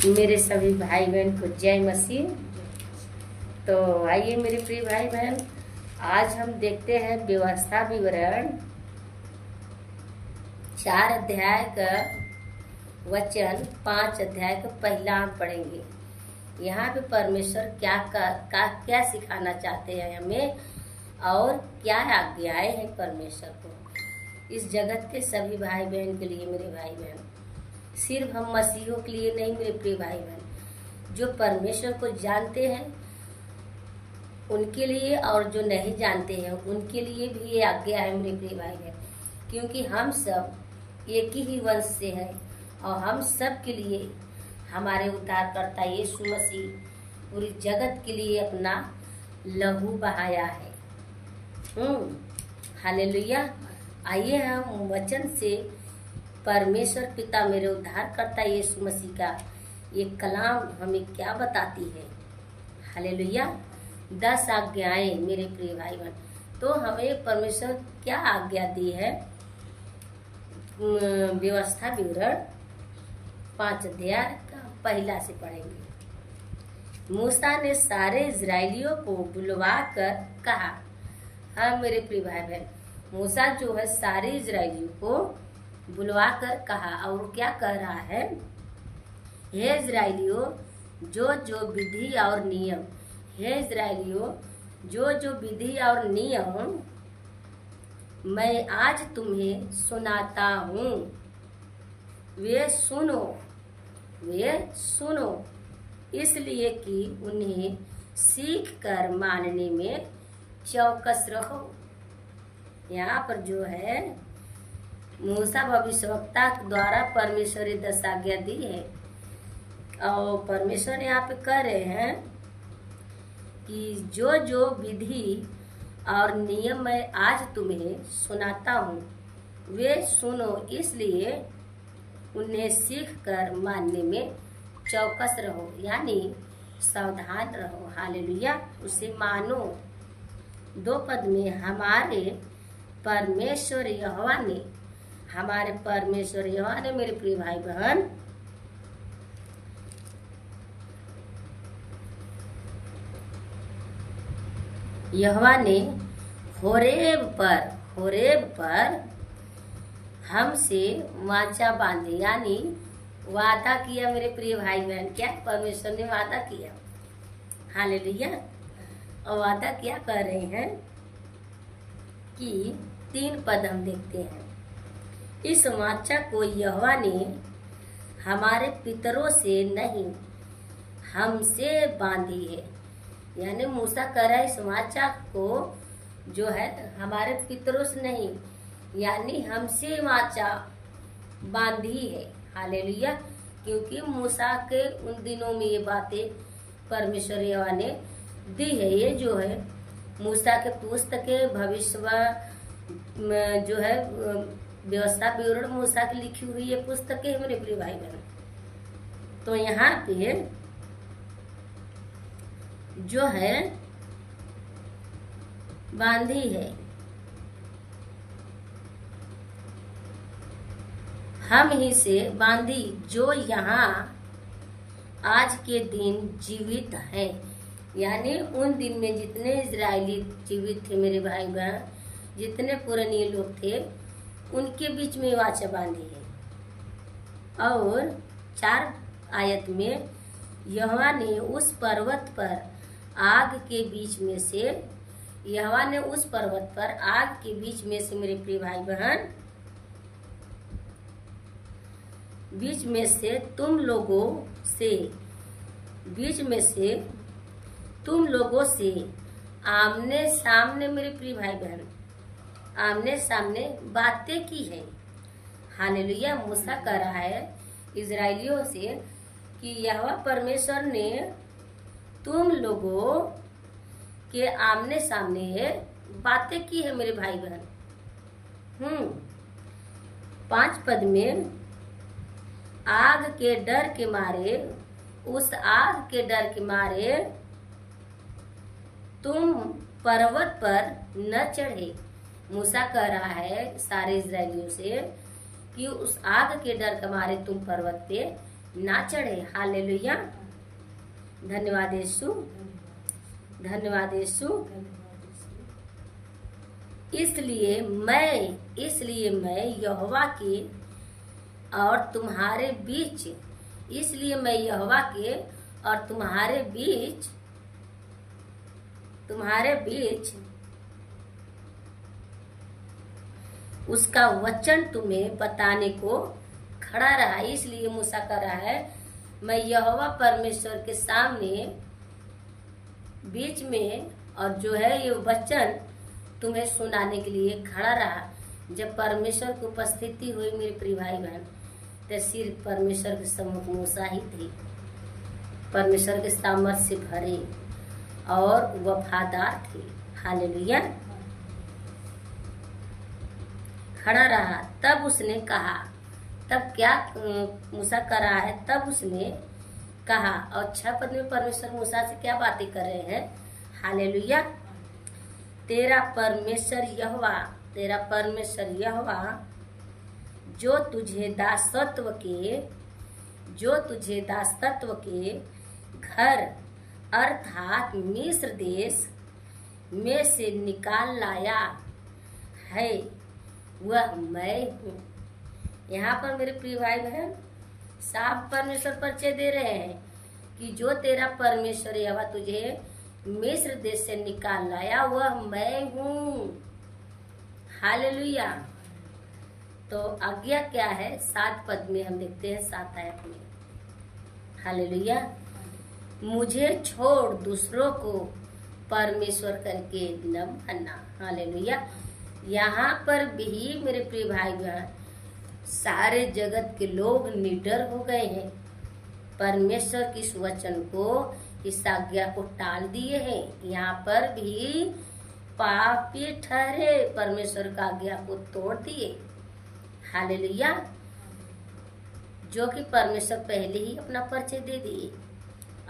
मेरे सभी भाई बहन को जय मसीह। तो आइए मेरे प्रिय भाई बहन, आज हम देखते हैं व्यवस्था विवरण 4 अध्याय का वचन 5 अध्याय का पहला हम पढ़ेंगे। यहाँ पे परमेश्वर क्या सिखाना चाहते हैं हमें और क्या आज्ञाएं हैं परमेश्वर को इस जगत के सभी भाई बहन के लिए। मेरे भाई बहन, सिर्फ हम मसीहों के लिए नहीं मेरे प्रिय भाई बहन, जो परमेश्वर को जानते हैं उनके लिए और जो नहीं जानते हैं उनके लिए भी ये आज्ञा है मेरे प्रिय भाई बहन, क्योंकि हम सब एक ही वंश से हैं और हम सब के लिए हमारे उद्धारकर्ता यीशु मसीह पूरी जगत के लिए अपना लहू बहाया है। हालेलुया। आइए हम वचन से परमेश्वर पिता मेरे उद्धारकर्ता यीशु मसीह का ये कलाम हमें क्या बताती है। हालेलुया। 10 आज्ञाएं मेरे प्रिय भाई बहन। तो हमें परमेश्वर क्या आज्ञा दी है, व्यवस्था विवरण 5 अध्याय का पहला से पढ़ेंगे। मूसा ने सारे इजरायलियों को बुलवा कर कहा। हाँ मेरे प्रिय भाई बहन, मूसा जो है सारे इजरायलियों को बुलवा कर कहा और क्या कह रहा है, हे इजरायलियों, जो जो विधि और नियम, हे इजरायलियों, जो जो विधि और नियम मैं आज तुम्हें सुनाता हूँ वे सुनो, इसलिए कि उन्हें सीख कर मानने में चौकस रहो। यहाँ पर जो है मूसा भविष्यवक्ता द्वारा परमेश्वर ने 10 आज्ञा दी है और परमेश्वर यहाँ पे कह रहे हैं कि जो जो विधि और नियम मैं आज तुम्हें सुनाता हूँ वे सुनो, इसलिए उन्हें सीख कर मानने में चौकस रहो, यानी सावधान रहो। हालेलुया। उसे मानो। 2 पद में हमारे परमेश्वर यहोवा ने मेरे प्रिय भाई बहन यहोवा ने होरेब पर हमसे वाचा बांधे, यानी वादा किया मेरे प्रिय भाई बहन। क्या परमेश्वर ने वादा किया। हालेलुया। और वादा क्या कर रहे हैं कि 3 पद हम देखते हैं। इस वाचा को यहोवा ने हमारे पितरों से नहीं हमसे बांधी है, यानी मूसा कह रहा है इस वाचा को जो है हमारे पितरों से नहीं, यानी हमसे वाचा बांधी है। हालेलुया। क्योंकि मूसा के उन दिनों में ये बातें परमेश्वर यहोवा ने दी है। ये जो है मूसा के पुस्तक के भविष्य जो है व्यवस्था विवरण मूसा की लिखी हुई ये पुस्तक है मेरे प्रिय भाई बहन। तो यहाँ पे जो है बांधी है, हम ही से बांधी जो यहाँ आज के दिन जीवित है, यानी उन दिन में जितने इजरायली जीवित थे मेरे भाई बहन, जितने पुराने लोग थे उनके बीच में वाचा बांधी है। और 4 आयत में यहोवा ने उस पर्वत पर आग के बीच में से मेरे प्रिय भाई बहन बीच में से तुम लोगों से आमने सामने मेरे प्रिय भाई बहन आमने सामने बातें की है। हालेलुया। मूसा कह रहा है इजरायलियों से कि यहोवा परमेश्वर ने तुम लोगों के आमने सामने बातें की है मेरे भाई बहन। 5 पद में आग के डर के मारे, उस आग के डर के मारे तुम पर्वत पर न चढ़े। मूसा कह रहा है सारे इजरायलियों से कि उस आग के डर के मारे तुम पर्वत पे ना चढ़े। हालेलुया। धन्यवाद यीशु, धन्यवाद यीशु। इसलिए मैं यहोवा के और तुम्हारे बीच, इसलिए मैं यहोवा के और तुम्हारे बीच उसका वचन तुम्हें बताने को खड़ा रहा। इसलिए मूसा कह रहा है, मैं यहोवा परमेश्वर के सामने बीच में और जो है ये वचन तुम्हें सुनाने के लिए खड़ा रहा। जब परमेश्वर की उपस्थिति हुई मेरे प्रिय भाई बहन, तो सिर्फ परमेश्वर के सम्मुख मूसा ही थे, परमेश्वर के सामर्थ्य से भरे और वफादार थे। हालेलुया। खड़ा रहा। तब उसने कहा, तब क्या मूसा कर रहा है, तब उसने कहा। और 6 पद में परमेश्वर मूसा से क्या बातें कर रहे हैं। हालेलुया। तेरा परमेश्वर यहोवा जो तुझे दासत्व के घर अर्थात मिस्र देश में से निकाल लाया है, वह मैं हूँ। यहाँ पर मेरे प्रिय भाई बहन साफ परमेश्वर परिचय दे रहे हैं कि जो तेरा परमेश्वर यहोवा तुझे मिस्र देश से निकाल लाया, वह मैं हूँ। हालेलुया। तो आज्ञा क्या है, 7 पद में हम देखते हैं, 7 आयत में। हालेलुया। मुझे छोड़ दूसरों को परमेश्वर करके न मानना। हालेलुया। यहाँ पर भी मेरे प्रिय भाई बहन सारे जगत के लोग निडर हो गए हैं, परमेश्वर की इस वचन को, इस आज्ञा को टाल दिए हैं। यहाँ पर भी पापी ठहरे, परमेश्वर का आज्ञा को तोड़ दिए। हालेलुया। जो कि परमेश्वर पहले ही अपना परिचय दे दिए।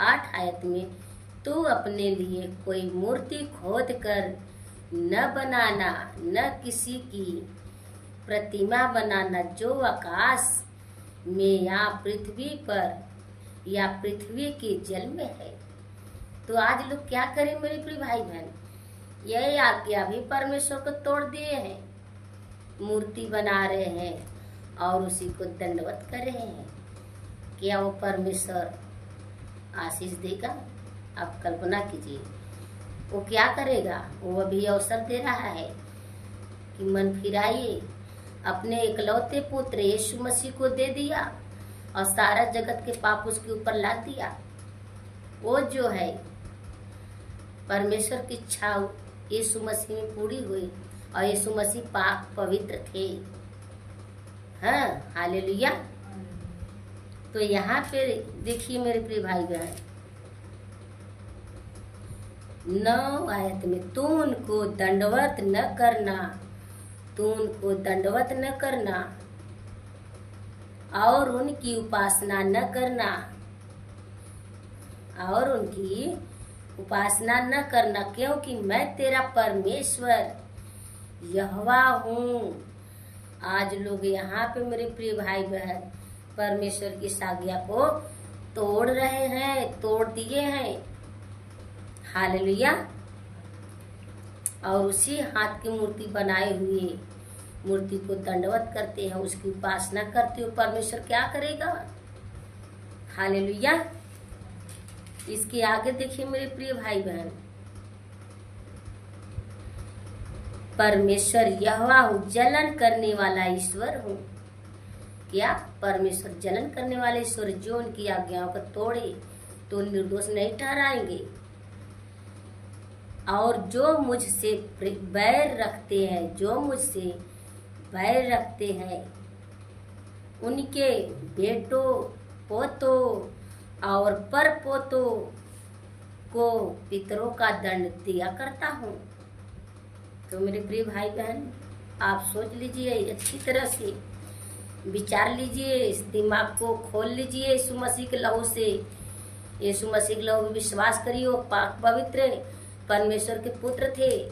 8 आयत में, तू अपने लिए कोई मूर्ति खोद कर न बनाना, न किसी की प्रतिमा बनाना जो आकाश में या पृथ्वी पर या पृथ्वी के जल में है। तो आज लोग क्या करें मेरे प्रिय भाई बहन, यही आज्ञा भी परमेश्वर को तोड़ दिए हैं, मूर्ति बना रहे हैं और उसी को दंडवत कर रहे हैं। क्या वो परमेश्वर आशीष देगा? आप कल्पना कीजिए, वो क्या करेगा। वो अभी अवसर दे रहा है कि मन फिराइए, अपने इकलौते पुत्र यीशु मसीह को दे दिया और सारा जगत के पाप उसके ऊपर लाद दिया। वो जो है परमेश्वर की इच्छा यीशु मसीह में पूरी हुई और यीशु मसीह पाक पवित्र थे। हाँ, हालेलुया। तो यहाँ पे देखिए मेरे प्रिय भाई बहन 9 आयत में, तू उनको दंडवत न करना और उनकी उपासना न करना क्योंकि मैं तेरा परमेश्वर यहोवा हूँ। आज लोग यहाँ पे मेरे प्रिय भाई बहन परमेश्वर की आज्ञा को तोड़ रहे हैं, तोड़ दिए हैं। हालेलुया। और उसी हाथ की मूर्ति बनाए हुए मूर्ति को दंडवत करते हैं, उसकी उपासना करते हो। परमेश्वर क्या करेगा? हालेलुया। इसके आगे देखिए मेरे प्रिय भाई बहन, परमेश्वर यहोवा हूँ, जलन करने वाला ईश्वर हूँ। क्या? परमेश्वर जलन करने वाले ईश्वर, जो उनकी आज्ञाओं को तोड़े तो निर्दोष नहीं ठहराएंगे। और जो मुझसे बैर रखते हैं, उनके बेटों पोतों और पर पोतों को पितरों का दंड दिया करता हूँ। तो मेरे प्रिय भाई बहन आप सोच लीजिए, अच्छी तरह से विचार लीजिए, इस दिमाग को खोल लीजिए। यीशु मसीह के लहू से, यीशु मसीह के लहू में विश्वास करिए। वो पाक पवित्र परमेश्वर के पुत्र थे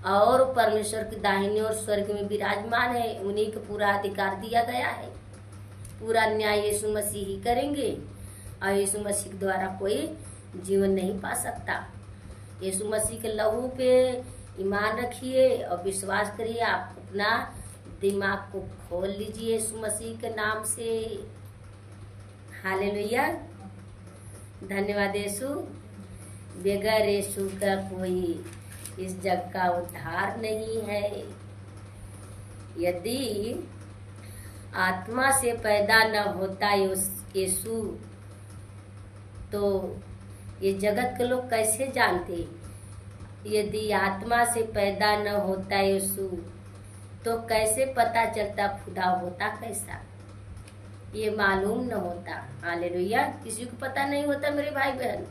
और परमेश्वर की दाहिनी ओर स्वर्ग में विराजमान है। उन्हीं को पूरा अधिकार दिया गया है। पूरा न्याय यीशु मसीह ही करेंगे और यीशु मसीह के द्वारा कोई जीवन नहीं पा सकता। यीशु मसीह के लहू पे ईमान रखिए और विश्वास करिए। आप अपना दिमाग को खोल लीजिए यीशु मसीह के नाम से। हालेलुया, धन्यवाद यीशु। बगैर यीशु का कोई इस जग का उद्धार नहीं है। यदि आत्मा से पैदा न होता यीशु तो ये जगत के लोग कैसे जानते? यदि आत्मा से पैदा न होता यीशु तो कैसे पता चलता खुदा होता कैसा? ये मालूम न होता। हालेलुया, किसी को पता नहीं होता मेरे भाई बहन।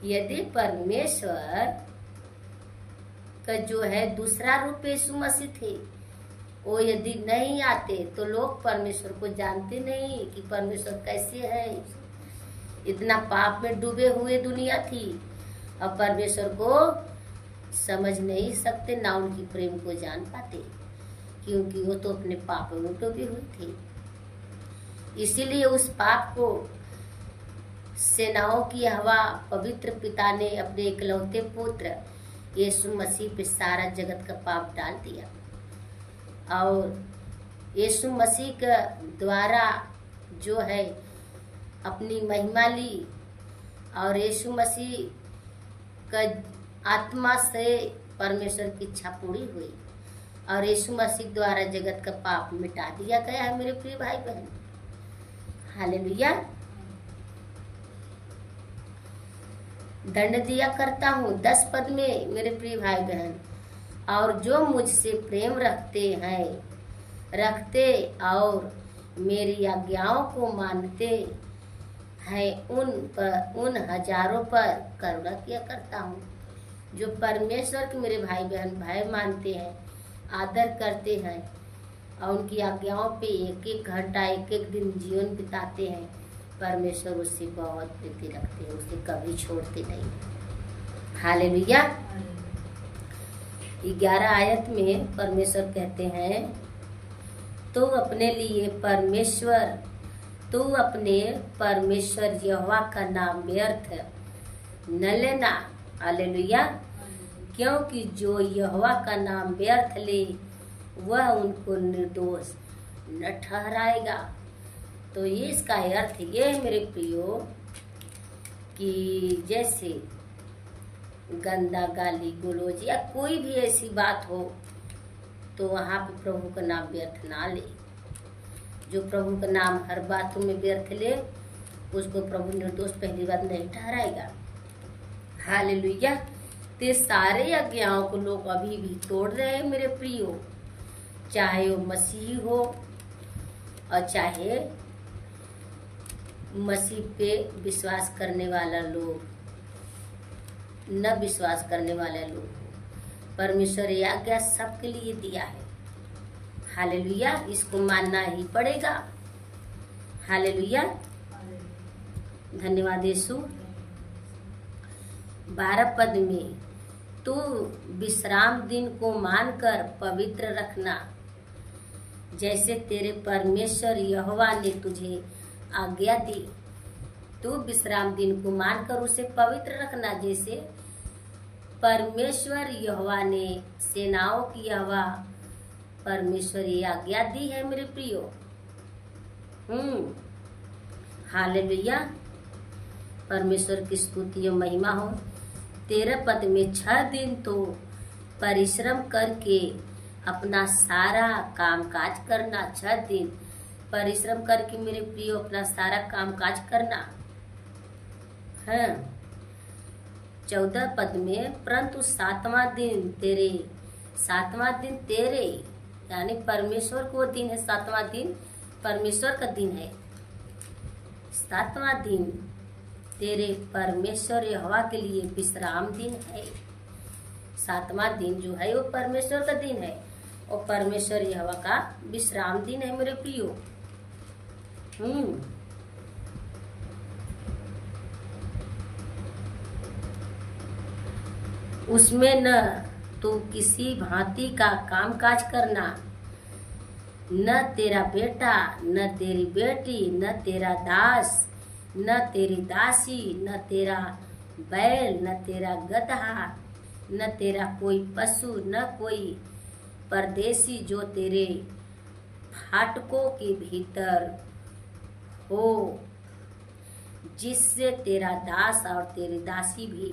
यदि परमेश्वर का जो है दूसरा रूप यीशु मसीह थे, वो यदि नहीं आते तो लोग परमेश्वर को जानते नहीं कि परमेश्वर कैसे है। इतना पाप में डूबे हुए दुनिया थी और परमेश्वर को समझ नहीं सकते, ना उनकी प्रेम को जान पाते, क्योंकि वो तो अपने पाप में डूबे हुए थे। इसीलिए उस पाप को सेनाओं की हवा पवित्र पिता ने अपने इकलौते पुत्र यीशु मसीह पे सारा जगत का पाप डाल दिया और यीशु मसीह के द्वारा जो है अपनी महिमा ली और यीशु मसीह का आत्मा से परमेश्वर की इच्छा पूरी हुई और यीशु मसीह द्वारा जगत का पाप मिटा दिया गया है मेरे प्रिय भाई बहन। हालेलुया। दंड दिया करता हूँ 10 पद में मेरे प्रिय भाई बहन, और जो मुझसे प्रेम रखते और मेरी आज्ञाओं को मानते हैं उन हजारों पर करुणा किया करता हूँ। जो परमेश्वर के मेरे भाई बहन भय मानते हैं, आदर करते हैं और उनकी आज्ञाओं पे एक एक घंटा एक एक दिन जीवन बिताते हैं, परमेश्वर उससे बहुत प्रीति रखते हैं, उसे कभी छोड़ते नहीं। हालेलुया। 11 आयत में परमेश्वर कहते हैं, तो अपने परमेश्वर यहोवा का नाम व्यर्थ न लेना। हालेलुया। क्योंकि जो यहोवा का नाम व्यर्थ ले वह उनको निर्दोष न ठहराएगा। तो ये इसका अर्थ ये है मेरे प्रियो कि जैसे गंदा गाली गलौज या कोई भी ऐसी बात हो तो वहाँ पे प्रभु का नाम व्यर्थ ना ले। जो प्रभु का नाम हर बातों में व्यर्थ ले उसको प्रभु निर्दोष पहली बात नहीं ठहराएगा। हालेलुया। ते सारे आज्ञाओं को लोग अभी भी तोड़ रहे हैं मेरे प्रियो, चाहे वो मसीह हो और चाहे मसीह पे विश्वास करने वाला लोग न विश्वास करने वाले लोग हो। परमेश्वर ये आज्ञा सबके लिए दिया है। हालेलुया। इसको मानना ही पड़ेगा। हालेलुया, धन्यवाद यीशु। 12 पद में, तू विश्राम दिन को मानकर पवित्र रखना, जैसे तेरे परमेश्वर यहोवा ने तुझे आज्ञा दी। तू विश्राम दिन को मानकर उसे पवित्र रखना, जैसे परमेश्वर यहोवा ने, सेनाओं की यहोवा परमेश्वर ये आज्ञा दी है मेरे प्रियो। हालेलुया। परमेश्वर की स्तुति और महिमा हो। 13 पद में, 6 दिन तो परिश्रम करके अपना सारा काम काज करना। 6 दिन परिश्रम करके मेरे प्रियो अपना सारा काम काज करना है। 14 पद में, परंतु 7वां दिन तेरे यानी परमेश्वर को दिन है। 7वां दिन परमेश्वर का दिन है। 7वां दिन तेरे परमेश्वर यहोवा के लिए विश्राम दिन है। 7वां दिन जो है वो परमेश्वर का दिन है और परमेश्वर यहोवा का विश्राम दिन है मेरे प्रियो। उसमें न तो किसी भांति का कामकाज करना, न तेरा बेटा, न तेरी बेटी, न तेरा दास, न तेरी दासी, न तेरा बैल, न तेरा गदहा, न तेरा कोई पशु, न कोई परदेसी जो तेरे फाटकों के भीतर हो, जिससे तेरा दास और तेरी दासी भी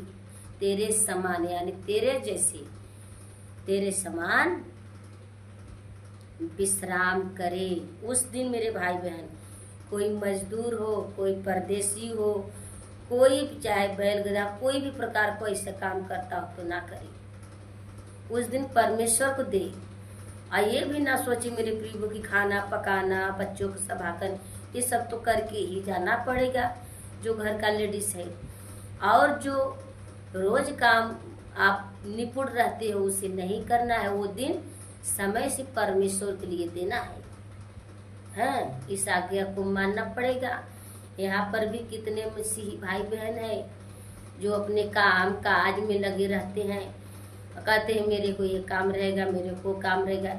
तेरे समान, यानी तेरे जैसे, तेरे समान विश्राम करे। उस दिन मेरे भाई बहन, कोई मजदूर हो, कोई परदेसी हो, कोई चाहे बैल गधा, कोई भी प्रकार को ऐसा काम करता हो तो ना करे। उस दिन परमेश्वर को दे। और ये भी ना सोचे मेरे प्रिय की खाना पकाना, बच्चों को संभालना, ये सब तो करके ही जाना पड़ेगा जो घर का लेडीज है। और जो रोज काम आप निपुण रहते हो उसे नहीं करना है। वो दिन समय से परमेश्वर के लिए देना है। हाँ, इस आज्ञा को मानना पड़ेगा। यहाँ पर भी कितने मसीही भाई बहन है जो अपने काम काज में लगे रहते हैं, कहते हैं मेरे को ये काम रहेगा, मेरे को काम रहेगा।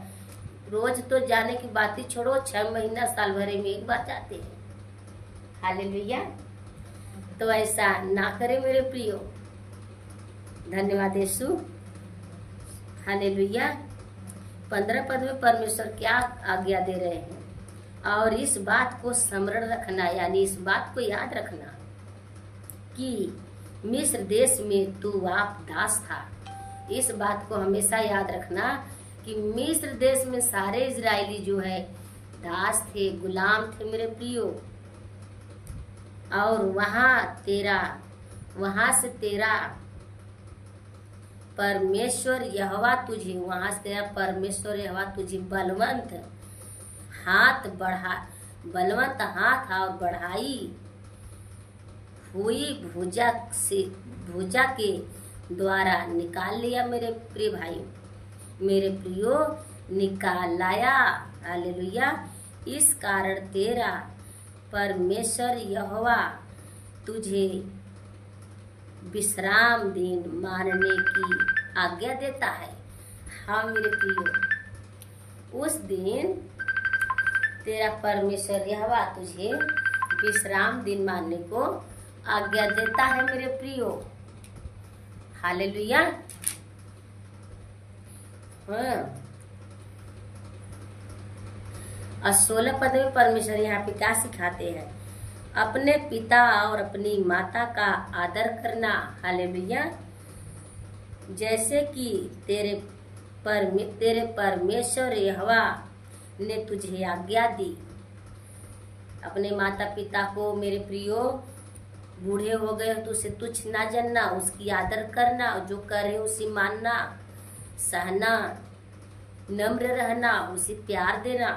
रोज तो जाने की बात ही छोड़ो, 6 महीना साल भरे में एक बार जाते हैं। हालेलुया। तो ऐसा ना करे मेरे प्रियो। धन्यवाद यीशु। हालेलुया। 15 पद में परमेश्वर क्या आज्ञा दे रहे हैं, और इस बात को स्मरण रखना, यानी इस बात को याद रखना कि मिस्र देश में तू आप दास था। इस बात को हमेशा याद रखना कि मिस्र देश में सारे इजरायली जो है दास थे, गुलाम थे मेरे प्रियो। और वहां से तेरा परमेश्वर यहोवा तुझे, वहां से तेरा परमेश्वर यहोवा तुझे बलवंत हाथ और बढ़ाई हुई भुजा के द्वारा निकाल लिया मेरे प्रिय भाई, मेरे प्रियो, निकाल लाया। हालेलुया। इस कारण तेरा परमेश्वर यहोवा तुझे विश्राम दिन मानने की आज्ञा देता है। हाँ मेरे प्रियो, उस दिन तेरा परमेश्वर यहोवा तुझे विश्राम दिन मानने को आज्ञा देता है मेरे प्रियो। हालेलुया। हाँ। और 16 पद में परमेश्वर यहाँ पे क्या सिखाते हैं, अपने पिता और अपनी माता का आदर करना। हालेलुया। जैसे कि तेरे परमेश्वर यहोवा ने तुझे आज्ञा दी। अपने माता पिता को मेरे प्रियो, बूढ़े हो गए तो उसे तुच्छ ना जानना, उसकी आदर करना, जो करे उसे मानना, सहना, नम्र रहना, उसे प्यार देना,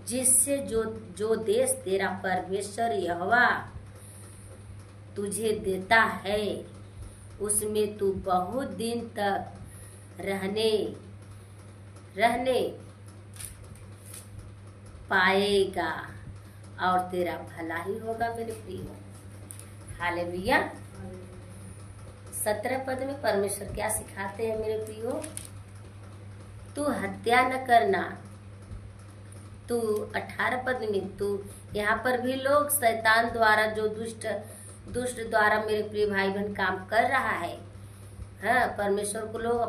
जिससे जो देश तेरा परमेश्वर यहोवा तुझे देता है उसमें तू बहुत दिन तक रहने पाएगा और तेरा भला ही होगा मेरे प्रियो। हालेलुया। 17 पद में परमेश्वर क्या सिखाते हैं मेरे प्रियो, तू हत्या न करना। तू 18 पद में तू, यहाँ पर भी लोग शैतान द्वारा, जो दुष्ट द्वारा मेरे प्रिय भाई बहन काम कर रहा है। हाँ, परमेश्वर को लोग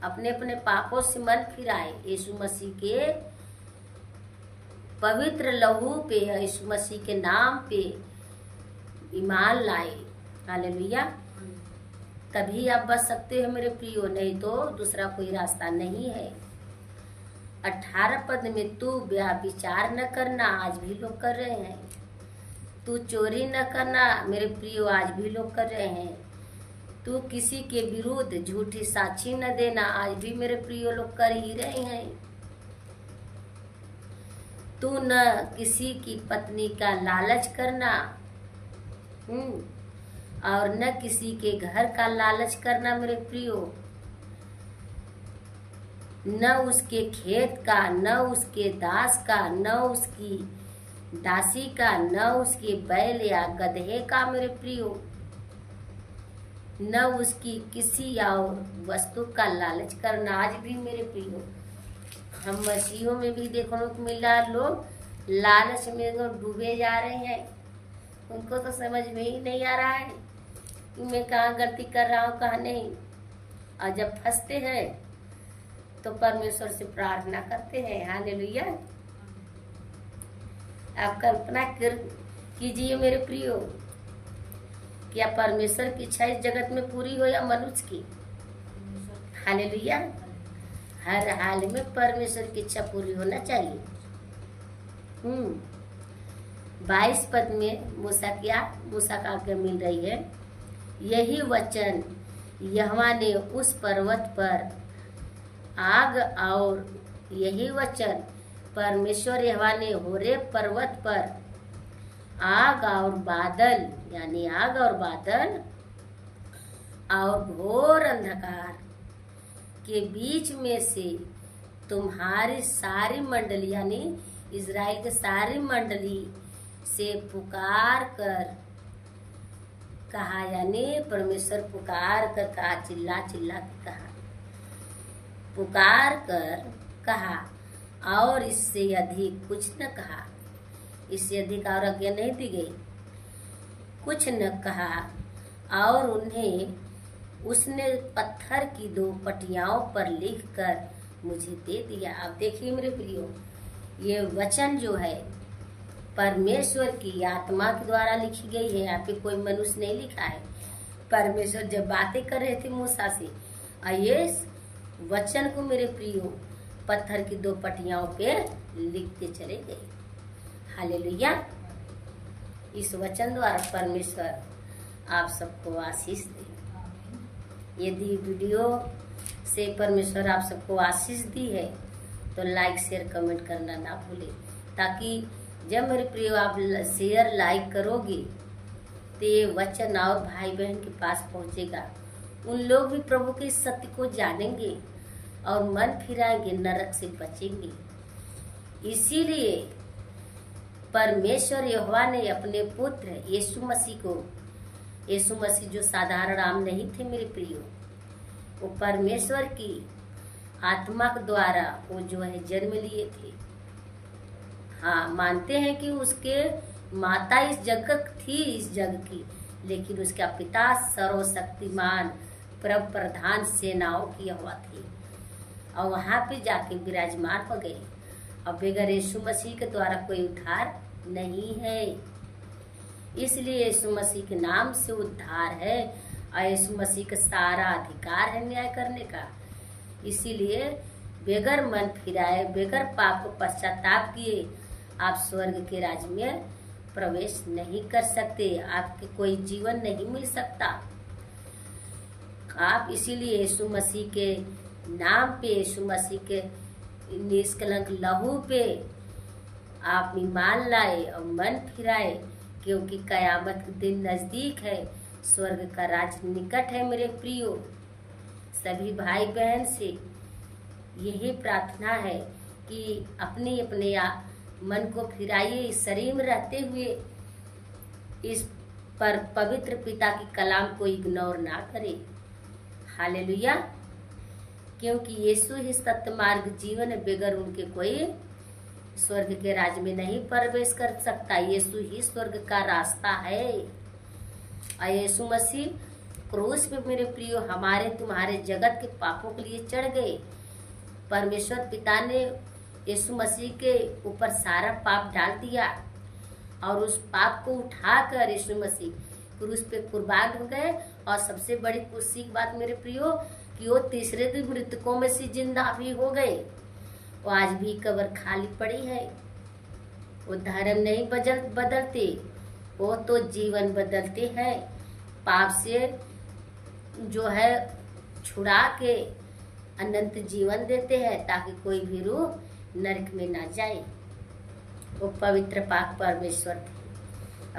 अपने अपने पापों से मन फिराए, यीशु मसीह के पवित्र लहू पे, यीशु मसीह के नाम पे ईमान लाए। हालेलुया। तभी आप बच सकते हो मेरे प्रियो, नहीं तो दूसरा कोई रास्ता नहीं है। 18 पद में तू व्यभिचार न करना, आज भी लोग कर रहे हैं। तू चोरी न करना, मेरे प्रियो, आज भी लोग कर रहे हैं। तू किसी के विरुद्ध झूठी साक्षी न देना, आज भी मेरे प्रियो लोग कर ही रहे हैं। तू न किसी की पत्नी का लालच करना, और न किसी के घर का लालच करना मेरे प्रियो। न उसके खेत का, न उसके दास का, न उसकी दासी का, न उसके बैल या गधे का मेरे प्रियो। न उसकी किसी और वस्तु का लालच करना, आज भी मेरे प्रियो। हम मसीहों में भी देखने को मिल रहा, लोग लालच में डूबे जा रहे हैं। उनको तो समझ में ही नहीं आ रहा है कि मैं कहाँ गलती कर रहा हूँ कहाँ नहीं। और जब फंसते हैं तो परमेश्वर से प्रार्थना करते हैं। हालेलुया। आप कल्पना कीजिए मेरे प्रियो, क्या परमेश्वर की इच्छा इस जगत में पूरी हो या मनुष्य की? हालेलुया। हर हाल में परमेश्वर की इच्छा पूरी होना चाहिए। 22 पद में मूसा का आज्ञा मिल रही है, यही वचन यहोवा ने उस पर्वत पर आग और यही वचन परमेश्वर यहोवा ने होरेब पर्वत पर आग और बादल, यानी आग और बादल और घोर अंधकार के बीच में से तुम्हारी सारी मंडली, यानी इज़राइल की सारी मंडली से पुकार कर कहा, यानी परमेश्वर पुकार कर कहा, चिल्ला चिल्ला के कहा, पुकार कर कहा, और इससे अधिक कुछ न कहा। इससे अधिक और आज्ञा नहीं दी गई, कुछ न कहा। और उन्हें उसने पत्थर की 2 पटियाओं पर लिखकर मुझे दे दिया। अब देखिए मेरे प्रियो, ये वचन जो है परमेश्वर की आत्मा के द्वारा लिखी गई है। यहाँ पे कोई मनुष्य नहीं लिखा है। परमेश्वर जब बातें कर रहे थे मूसा से, और ये वचन को मेरे प्रियो पत्थर की 2 पटियाओं पे लिखते चले गए। हालेलुया। इस वचन द्वारा परमेश्वर आप सबको आशीष दे। यदि वीडियो से परमेश्वर आप सबको आशीष दी है तो लाइक शेयर कमेंट करना ना भूले, ताकि जब मेरे प्रियो आप शेयर लाइक करोगे तो ये वचन और भाई बहन के पास पहुंचेगा। उन लोग भी प्रभु के सत्य को जानेंगे और मन फिराएंगे, नरक से बचेंगे। इसीलिए परमेश्वर यहोवा ने अपने पुत्र यीशु मसीह जो साधारण नाम नहीं थे मेरे प्रियो, वो परमेश्वर की आत्मा के द्वारा वो जो है जन्म लिए थे। हाँ, मानते हैं कि उसके माता इस जग की, लेकिन उसका पिता सर्वशक्तिमान प्रधान सेनाओं की यहोवा थे, और वहां पे जाके विराजमान हो गए। और बगैर यीशु मसीह के द्वारा कोई उद्धार नहीं है। इसलिए यीशु मसीह के नाम से उद्धार है, और यीशु मसीह का सारा अधिकार है न्याय करने का। इसीलिए बगैर मन फिराए, बगैर पाप को पश्चाताप किए आप स्वर्ग के राज्य में प्रवेश नहीं कर सकते। आपके कोई जीवन नहीं मिल सकता। आप इसीलिए यीशु मसीह के नाम पे, यीशु मसीह के निष्कलंक लहू पे आप ईमान लाए और मन फिराए, क्योंकि कयामत के दिन नजदीक है, स्वर्ग का राज्य निकट है। मेरे प्रियो, सभी भाई बहन से यही प्रार्थना है कि अपने अपने मन को फिराइए, इस शरीर में रहते हुए इस पर पवित्र पिता की कलाम को इग्नोर ना करे। हालेलुया। क्योंकि यीशु ही सत्य मार्ग जीवन है, बगैर उनके कोई स्वर्ग के राज्य में नहीं प्रवेश कर सकता। यीशु ही स्वर्ग का रास्ता है। और यीशु मसीह क्रूस पे मेरे प्रियो हमारे तुम्हारे जगत के पापों के लिए चढ़ गए। परमेश्वर पिता ने यीशु मसीह के ऊपर सारा पाप डाल दिया, और उस पाप को उठाकर यीशु मसीह क्रूस पे कुर्बान हो गए। और सबसे बड़ी खुशी की बात मेरे प्रियो कि वो तीसरे दिन मृतकों में से जिंदा भी हो गए। वो आज भी कब्र खाली पड़ी है। वो धर्म नहीं बदलते, वो तो जीवन बदलते हैं। पाप से जो है छुड़ा के अनंत जीवन देते हैं, ताकि कोई भी रूह नरक में ना जाए। वो पवित्र पाक परमेश्वर थे।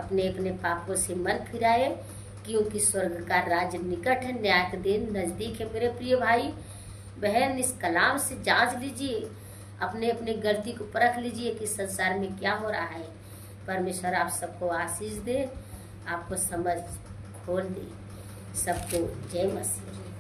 अपने अपने पापों से मन फिराए, क्योंकि स्वर्ग का राज्य निकट है, न्याय का दिन नजदीक है। मेरे प्रिय भाई बहन, इस कलाम से जांच लीजिए, अपने अपने गलती को परख लीजिए कि संसार में क्या हो रहा है। परमेश्वर आप सबको आशीष दे, आपको समझ खोल दे। सबको जय मसीह।